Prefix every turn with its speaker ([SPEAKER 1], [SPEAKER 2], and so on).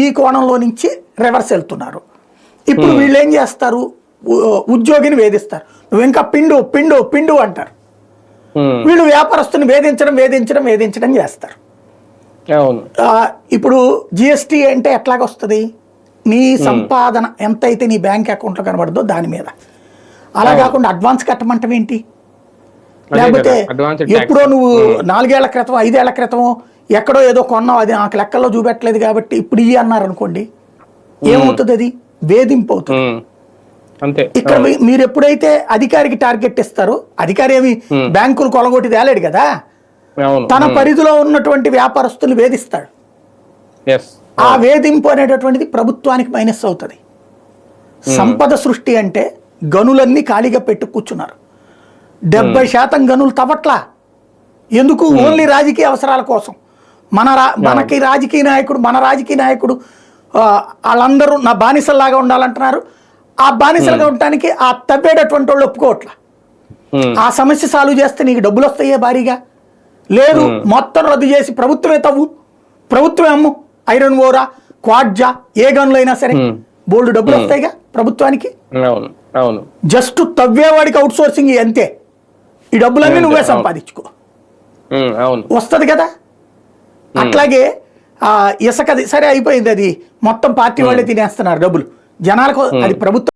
[SPEAKER 1] ఈ కోణంలో నుంచి రివర్స్ వెళ్తున్నారు. ఇప్పుడు వీళ్ళు ఏం చేస్తారు, ఉద్యోగిని వేధిస్తారు, నువ్వు ఇంకా పిండు పిండు పిండు అంటారు. వీళ్ళు వ్యాపారస్తుని వేధించడం చేస్తారు. ఇప్పుడు జిఎస్టీ అంటే ఎట్లాగొస్తుంది, నీ సంపాదన ఎంతైతే నీ బ్యాంక్ అకౌంట్లో కనబడదో దాని మీద. అలా కాకుండా అడ్వాన్స్ కట్టమంటం ఏంటి? లేకపోతే ఎప్పుడో నువ్వు 4 ఏళ్ల క్రితం 5 ఏళ్ల క్రితం ఎక్కడో ఏదో కొన్నావు, అది నాకు లెక్కల్లో చూపెట్టలేదు కాబట్టి ఇప్పుడు ఇవి అన్నారు అనుకోండి, ఏమవుతుంది? అది వేధింపు అవుతుంది. ఇక్కడ మీరు ఎప్పుడైతే అధికారికి టార్గెట్ ఇస్తారో, అధికారి ఏమి బ్యాంకులు కొలగొట్టి తేలేడు కదా, తన పరిధిలో ఉన్నటువంటి వ్యాపారస్తులు వేధిస్తాడు. ఆ వేధింపు అనేటటువంటిది ప్రభుత్వానికి మైనస్ అవుతుంది. సంపద సృష్టి అంటే గనులన్నీ ఖాళీగా పెట్టు కూర్చున్నారు. 70% గనులు తవ్వట్లా. ఎందుకు? ఓన్లీ రాజకీయ అవసరాల కోసం. మనకి రాజకీయ నాయకుడు వాళ్ళందరూ నా బానిసల్లాగా ఉండాలంటున్నారు. ఆ బానిసలుగా ఉండటానికి ఆ తవ్వేటటువంటి వాళ్ళు ఒప్పుకోవట్లా. ఆ సమస్య సాల్వ్ చేస్తే నీకు డబ్బులు వస్తాయే భారీగా. లేదు, మొత్తం రద్దు చేసి ప్రభుత్వమే తవ్వు, ప్రభుత్వమే అమ్ము, ఐరన్ ఓరా, క్వాడ్జా, ఏ గన్లు అయినా సరే బోల్డ్ డబ్బులు వస్తాయిగా ప్రభుత్వానికి. జస్ట్ తవ్వేవాడికి అవుట్ సోర్సింగ్ అంతే. ఈ డబ్బులన్నీ నువ్వే సంపాదించుకో, వస్తుంది కదా. అట్లాగే ఇసుకది సరే అయిపోయింది, అది మొత్తం పార్టీ వాళ్ళే తినేస్తున్నారు డబ్బులు జనాలకు. అది ప్రభుత్వం